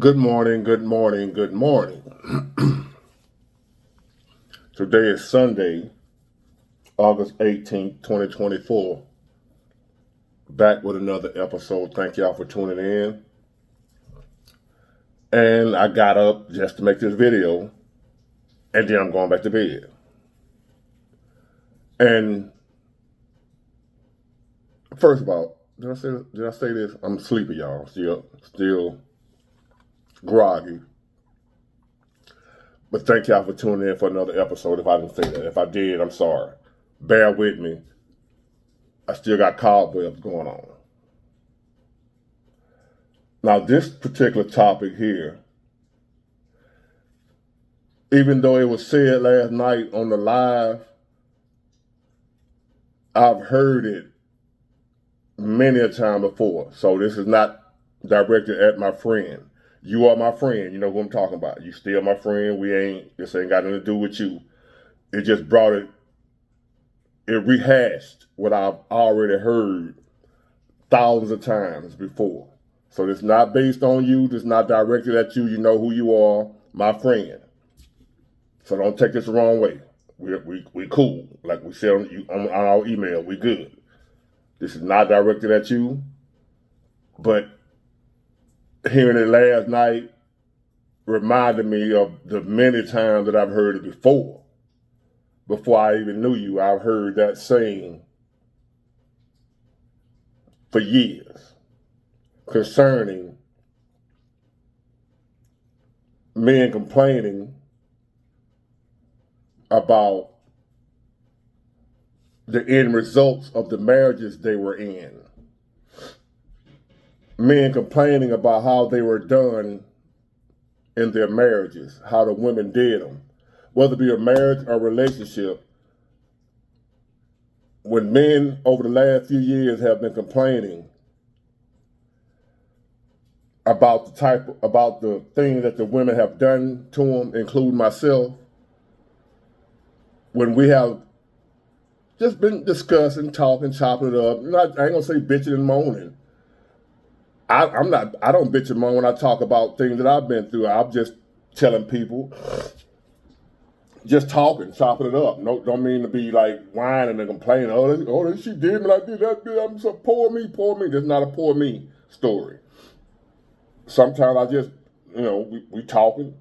Good morning, good morning, good morning. Today is Sunday, August 18th, 2024. Back with another episode. Thank y'all for tuning in. And I got up just to make this video, and then I'm going back to bed. And first of all, did I say this? I'm sleepy, y'all. Still groggy. But thank y'all for tuning in for another episode. If I didn't say that, if I did, I'm sorry. Bear with me. I still got cobwebs going on. Now, this particular topic here, even though it was said last night on the live, I've heard it many a time before. So this is not directed at my friend. You are my friend. You know who I'm talking about. You still my friend. This ain't got nothing to do with you. It just it rehashed what I've already heard thousands of times before. So it's not based on you. It's not directed at you. You know who you are, my friend. So don't take this the wrong way. We cool. Like we said on our email, we good. This is not directed at you. But hearing it last night reminded me of the many times that I've heard it before. Before I even knew you, I've heard that saying for years concerning men complaining about the end results of the marriages they were in. Men complaining about how they were done in their marriages, how the women did them. Whether it be a marriage or relationship, when men over the last few years have been complaining about the things that the women have done to them, including myself, when we have just been discussing, talking, chopping it up, I ain't gonna say bitching and moaning. I don't bitch and moan when I talk about things that I've been through. I'm just telling people, just talking, chopping it up. No, don't mean to be like whining and complaining. Oh, she did me like that. I'm so poor me. This is not a poor me story. Sometimes I just, we talking.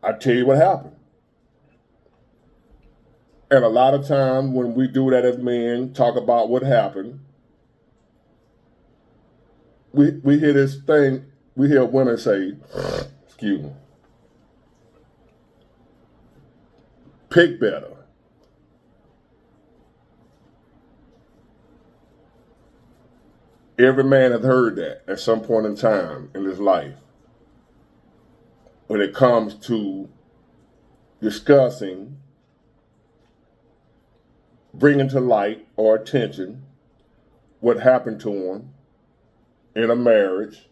I tell you what happened. And a lot of time when we do that as men, talk about what happened, we hear this thing, we hear women say, excuse me, pick better. Every man has heard that at some point in time in his life when it comes to discussing, bringing to light or attention what happened to him in a marriage.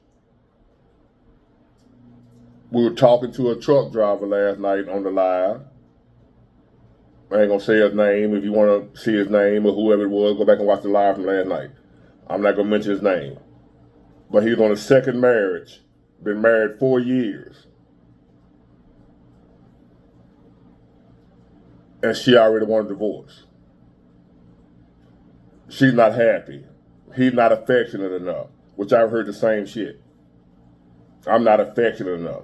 We were talking to a truck driver last night on the live. I ain't gonna say his name. If you want to see his name or whoever it was, go back and watch the live from last night. I'm not gonna mention his name. But he's on his second marriage, been married 4 years. And she already wanted a divorce. She's not happy. He's not affectionate enough, which I've heard the same shit. I'm not affectionate enough.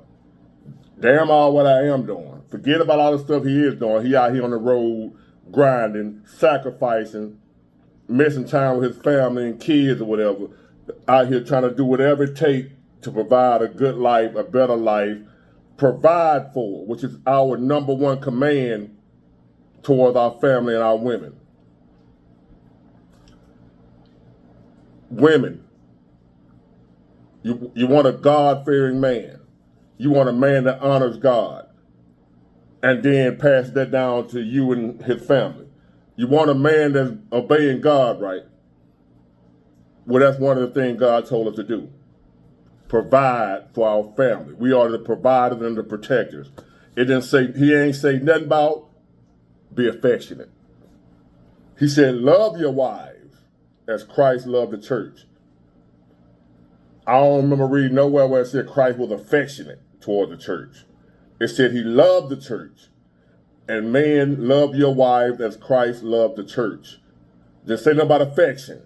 Damn all what I am doing. Forget about all the stuff he is doing. He out here on the road grinding, sacrificing, missing time with his family and kids or whatever. Out here trying to do whatever it takes to provide a good life, a better life, provide for, which is our number one command towards our family and our women. Women, you want a God-fearing man. You want a man that honors God and then pass that down to you and his family. You want a man that's obeying God, right? Well, that's one of the things God told us to do. Provide for our family. We are the providers and the protectors. He ain't say nothing about be affectionate. He said, love your wives as Christ loved the church. I don't remember reading nowhere where it said Christ was affectionate toward the church. It said he loved the church. And man, love your wife as Christ loved the church. Just say nothing about affection.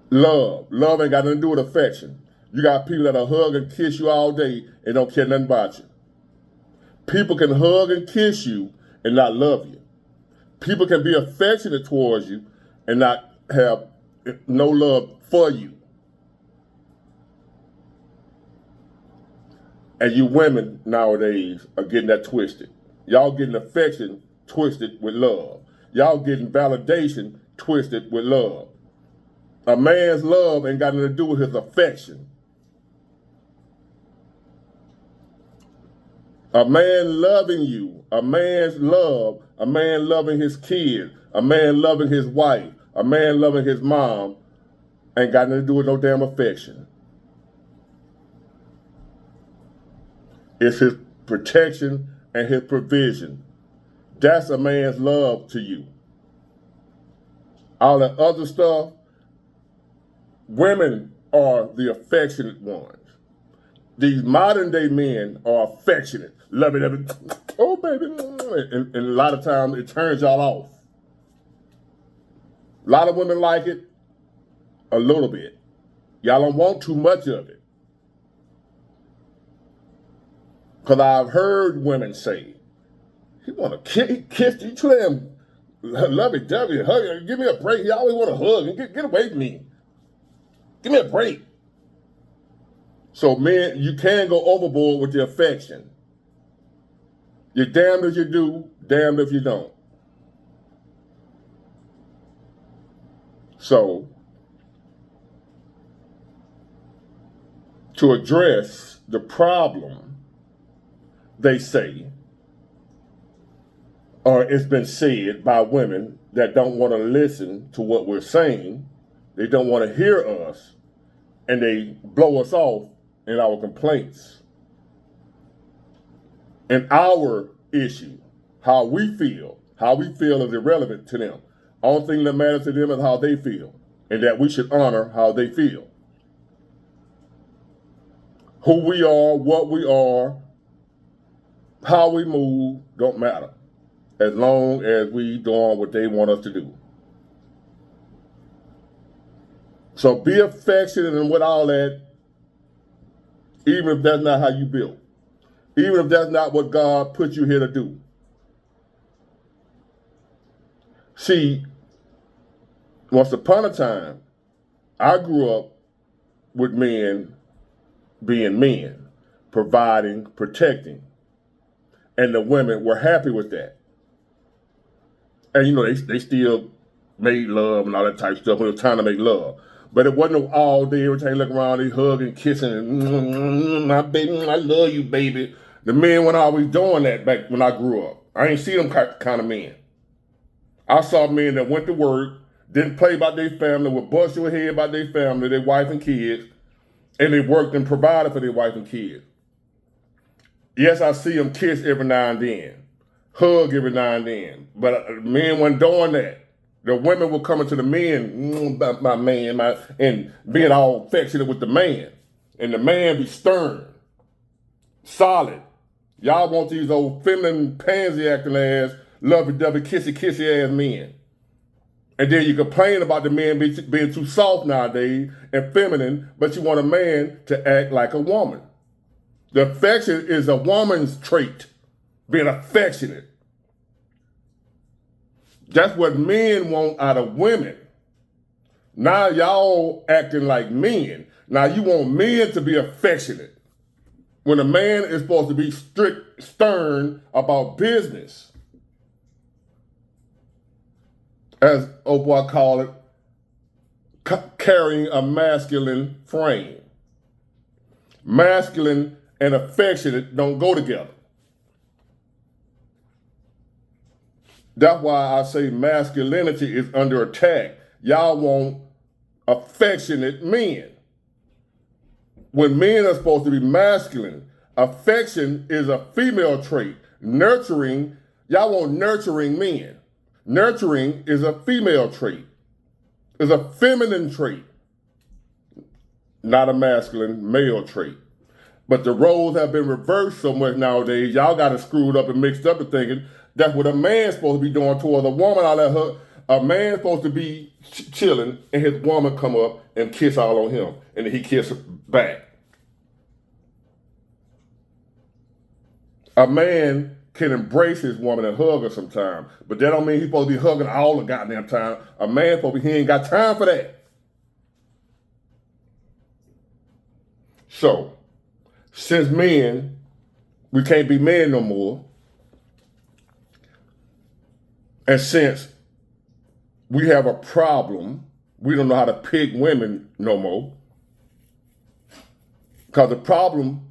Love. Love ain't got nothing to do with affection. You got people that'll hug and kiss you all day and don't care nothing about you. People can hug and kiss you and not love you. People can be affectionate towards you and not have no love for you. And you women nowadays are getting that twisted. Y'all getting affection twisted with love. Y'all getting validation twisted with love. A man's love ain't got nothing to do with his affection. A man loving you, a man's love, a man loving his kids, a man loving his wife, a man loving his mom, ain't got nothing to do with no damn affection. It's his protection and his provision. That's a man's love to you. All that other stuff, women are the affectionate ones. These modern day men are affectionate. Love it, oh baby. And a lot of times it turns y'all off. A lot of women like it a little bit. Y'all don't want too much of it. Because I've heard women say, he want to kiss each of them, lovey-dovey, hug, give me a break. He always want to hug and get away from me. Give me a break. So men, you can go overboard with the affection. You're damned if you do, damned if you don't. So, to address the problem, they say, or it's been said by women that don't want to listen to what we're saying, they don't want to hear us, and they blow us off in our complaints. And our issue, how we feel is irrelevant to them. Only thing that matters to them is how they feel, and that we should honor how they feel. Who we are, what we are, how we move, don't matter, as long as we doing what they want us to do. So be affectionate and with all that, even if that's not how you built. Even if that's not what God put you here to do. See, once upon a time, I grew up with men being men, providing, protecting. And the women were happy with that. And you know, they still made love and all that type of stuff when it was time to make love. But it wasn't all day, every time you look around, they hugging, kissing, and my baby, I love you, baby. The men weren't always doing that back when I grew up. I ain't see them kind of men. I saw men that went to work, didn't play about their family, would bust your head about their family, their wife and kids, and they worked and provided for their wife and kids. Yes, I see them kiss every now and then, hug every now and then, but men weren't doing that. The women were coming to the men, my man, and being all affectionate with the man. And the man be stern, solid. Y'all want these old feminine, pansy acting ass, lovey-dovey, kissy ass men. And then you complain about the men being too soft nowadays and feminine, but you want a man to act like a woman. The affection is a woman's trait, being affectionate. That's what men want out of women. Now y'all acting like men. Now you want men to be affectionate when a man is supposed to be strict, stern about business. As old boy call it, carrying a masculine frame. Masculine and affectionate don't go together. That's why I say masculinity is under attack. Y'all want affectionate men. When men are supposed to be masculine, affection is a female trait. Nurturing, y'all want nurturing men. Nurturing is a female trait. It's a feminine trait. not a masculine male trait. But the roles have been reversed so much nowadays, y'all got it screwed up and mixed up and thinking that's what a man's supposed to be doing towards a woman. I let her, a man's supposed to be chilling and his woman come up and kiss all on him and he kiss back. A man can embrace his woman and hug her sometime, but that don't mean he's supposed to be hugging all the goddamn time. A man supposed to be, he ain't got time for that. So, since men, we can't be men no more, and since we have a problem, we don't know how to pick women no more, because the problem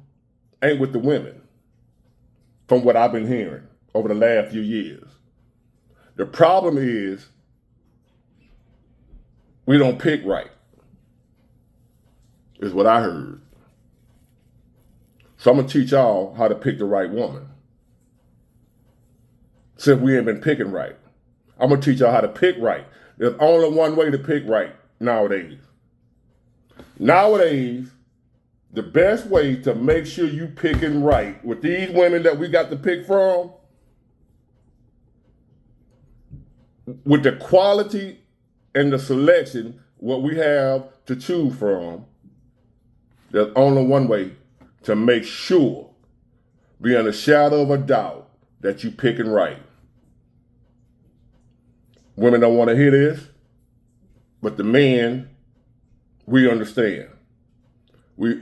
ain't with the women, from what I've been hearing over the last few years. The problem is we don't pick right, is what I heard. So I'm going to teach y'all how to pick the right woman. Since we ain't been picking right, I'm going to teach y'all how to pick right. There's only one way to pick right nowadays. Nowadays, the best way to make sure you picking right with these women that we got to pick from, with the quality and the selection, what we have to choose from, there's only one way to make sure, beyond a shadow of a doubt, that you picking right. Women don't want to hear this, but the men, we understand.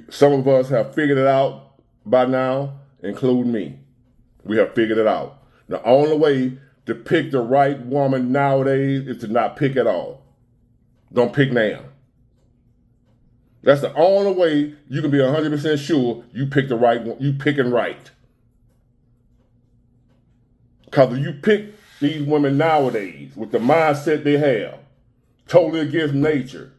Some of us have figured it out by now, including me. We have figured it out. The only way to pick the right woman nowadays is to not pick at all. Don't pick now. That's the only way you can be 100% sure you pick the right one, you picking right. Because if you pick these women nowadays with the mindset they have, totally against nature,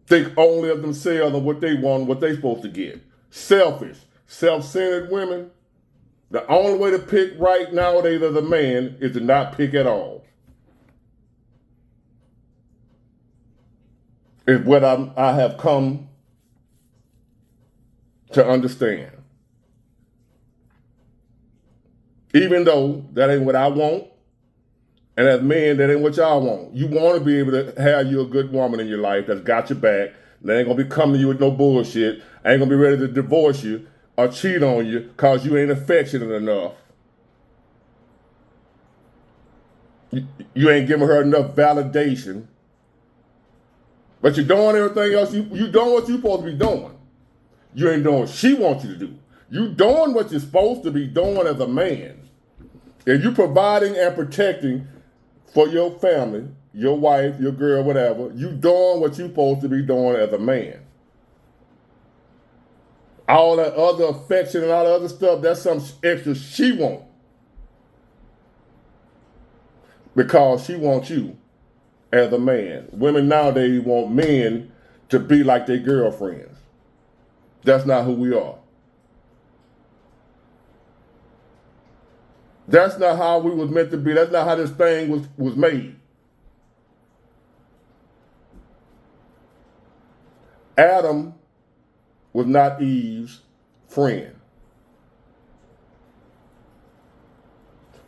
think only of themselves and what they want, what they're supposed to get. Selfish, self-centered women, the only way to pick right nowadays as a man is to not pick at all. Is what I have come to understand. Even though that ain't what I want, and as men, that ain't what y'all want. You want to be able to have you a good woman in your life that's got your back, that ain't going to be coming to you with no bullshit, ain't going to be ready to divorce you or cheat on you because you ain't affectionate enough. You ain't giving her enough validation. But you're doing everything else. You doing what you're supposed to be doing. You ain't doing what she wants you to do. You doing what you're supposed to be doing as a man. If you providing and protecting for your family, your wife, your girl, whatever, you doing what you're supposed to be doing as a man. All that other affection and all that other stuff, that's some extra she wants. Because she wants you as a man. Women nowadays want men to be like their girlfriends. That's not who we are. That's not how we was meant to be. That's not how this thing was made. Adam was not Eve's friend.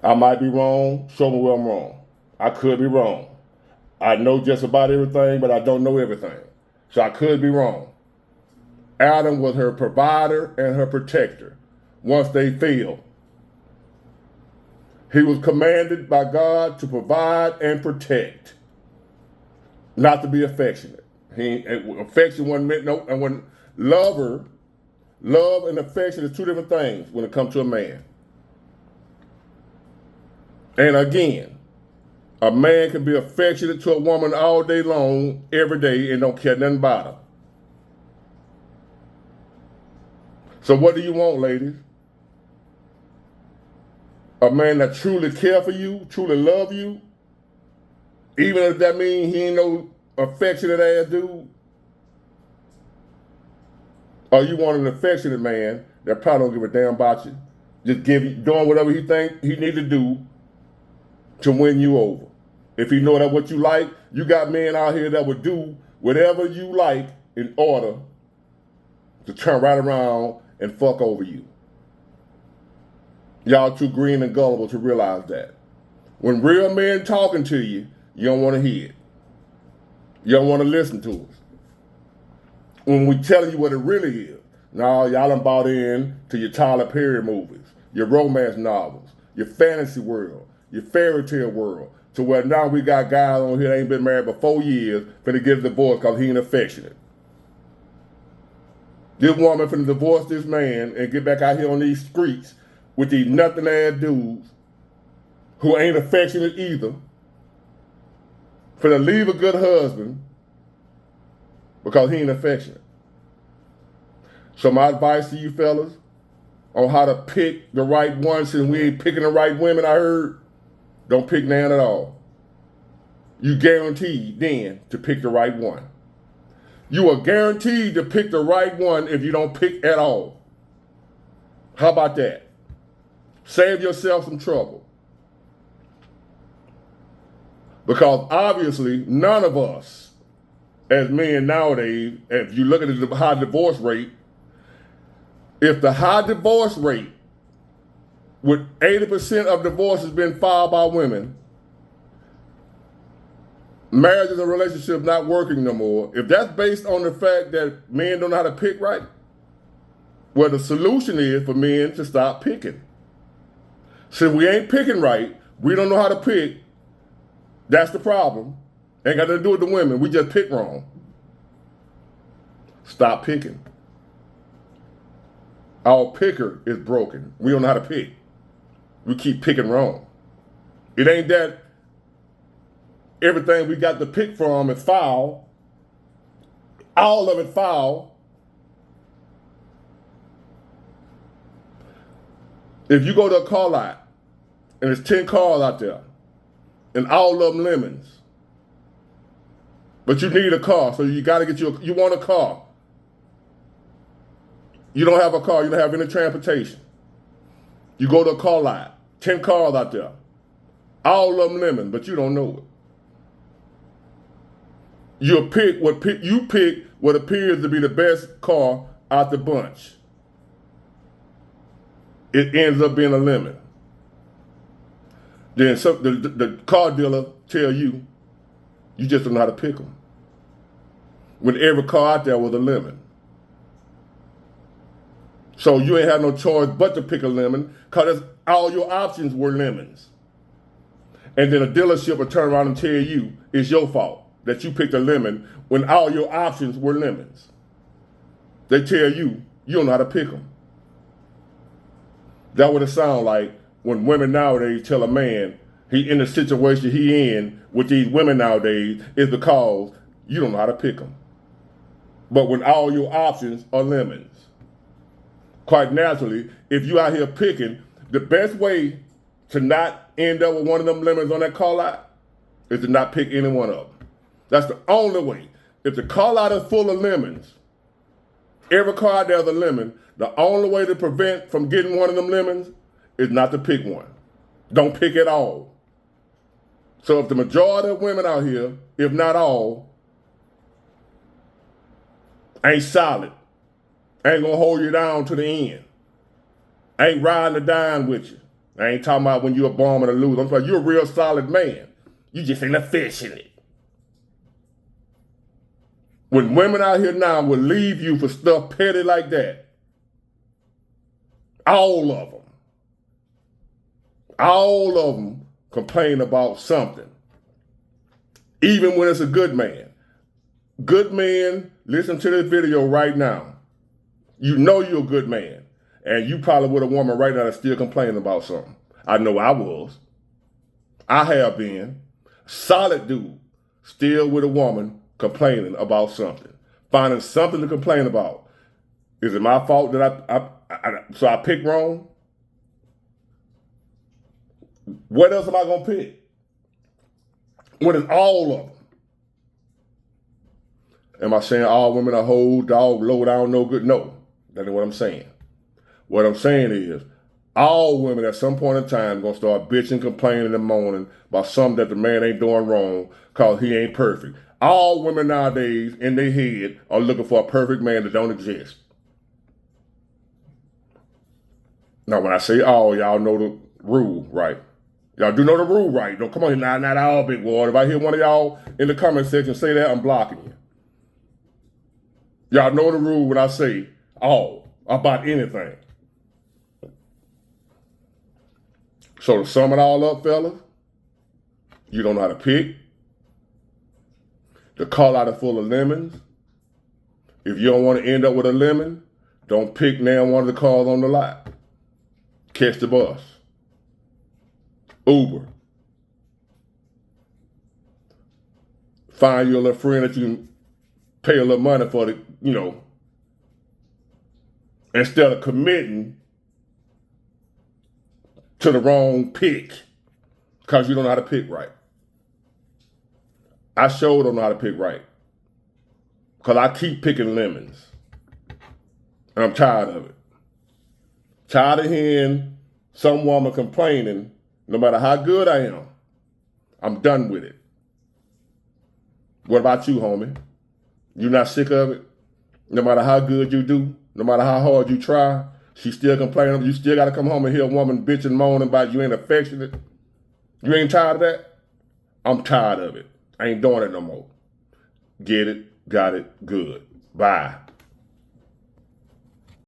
I might be wrong. Show me where I'm wrong. I could be wrong. I know just about everything, but I don't know everything. So I could be wrong. Adam was her provider and her protector once they failed. He was commanded by God to provide and protect, not to be affectionate. Affection wasn't meant, no, and when love and affection is two different things when it comes to a man. And again, a man can be affectionate to a woman all day long, every day, and don't care nothing about her. So what do you want, ladies? A man that truly care for you, truly love you, even if that means he ain't no affectionate ass dude? Or you want an affectionate man that probably don't give a damn about you, just doing whatever he think he need to do to win you over. If he know that what you like, you got men out here that would do whatever you like in order to turn right around and fuck over you. Y'all too green and gullible to realize that. When real men talking to you, you don't want to hear it. You don't want to listen to us. When we telling you what it really is. Now, y'all done bought in to your Tyler Perry movies, your romance novels, your fantasy world, your fairy tale world, to where now we got guys on here that ain't been married for 4 years finna get a divorce because he ain't affectionate. This woman finna divorce this man and get back out here on these streets with these nothing ass dudes who ain't affectionate either, finna leave a good husband because he ain't affectionate. So my advice to you fellas on how to pick the right one, since we ain't picking the right women, I heard, don't pick none at all. You guaranteed then to pick the right one. You are guaranteed to pick the right one if you don't pick at all. How about that? Save yourself some trouble. Because obviously none of us as men nowadays, if you look at the high divorce rate, if the high divorce rate with 80% of divorces being filed by women, marriage and a relationship not working no more, if that's based on the fact that men don't know how to pick right, well, the solution is for men to stop picking. Since we ain't picking right, we don't know how to pick, that's the problem. Ain't got nothing to do with the women, we just pick wrong. Stop picking. Our picker is broken. We don't know how to pick. We keep picking wrong. It ain't that everything we got to pick from is foul. All of it foul. If you go to a car lot and there's 10 cars out there and all of them lemons, but you need a car, so you got to get you want a car. You don't have a car, you don't have any transportation. You go to a car lot, 10 cars out there, all of them lemon, but you don't know it. You pick what appears to be the best car out the bunch. It ends up being a lemon. Then the car dealer tell you, you just don't know how to pick them. When every car out there was a lemon. So you ain't had no choice but to pick a lemon because all your options were lemons. And then a dealership will turn around and tell you it's your fault that you picked a lemon when all your options were lemons. They tell you, you don't know how to pick them. That would it sound like when women nowadays tell a man he in the situation he in with these women nowadays is because you don't know how to pick them. But when all your options are lemons. Quite naturally, if you out here picking, the best way to not end up with one of them lemons on that car lot is to not pick any one of them. That's the only way. If the car lot is full of lemons, every car out there is a lemon, the only way to prevent from getting one of them lemons is not to pick one. Don't pick at all. So if the majority of women out here, if not all, ain't solid, ain't gonna hold you down to the end, ain't riding the dime with you. I ain't talking about when you're a bomb and a loser. I'm talking about you're a real solid man. You just ain't affectionate. When women out here now will leave you for stuff petty like that, all of them complain about something. Even when it's a good man. Good men, listen to this video right now. You know you're a good man. And you probably with a woman right now that's still complaining about something. I know I was. I have been. Solid dude, still with a woman complaining about something. Finding something to complain about. Is it my fault that so I picked wrong? What else am I going to pick? When it's all of them. Am I saying all women are whole, dog, low down, no good? No, that ain't what I'm saying. What I'm saying is, All women at some point in time gonna start bitching, complaining, and moaning about something that the man ain't doing wrong because he ain't perfect. All women nowadays in their head are looking for a perfect man that don't exist. Now, when I say all, y'all know the rule, right? Y'all do know the rule, right? Don't come on here, not all big water. If I hear one of y'all in the comment section say that, I'm blocking you. Y'all know the rule when I say all about anything. So to sum it all up, fellas, you don't know how to pick. The call out is full of lemons. If you don't want to end up with a lemon, don't pick now one of the cars on the lot. Catch the bus. Uber. Find you a little friend that you can pay a little money for the, instead of committing to the wrong pick because you don't know how to pick right. I sure don't know how to pick right because I keep picking lemons and I'm tired of it. Tired of hearing some woman complaining no matter how good I am. I'm done with it. What about you, homie? You not sick of it? No matter how good you do, no matter how hard you try, she still complaining. You still got to come home and hear a woman bitch and moaning about you ain't affectionate. You ain't tired of that? I'm tired of it. I ain't doing it no more. Get it, got it, good. Bye.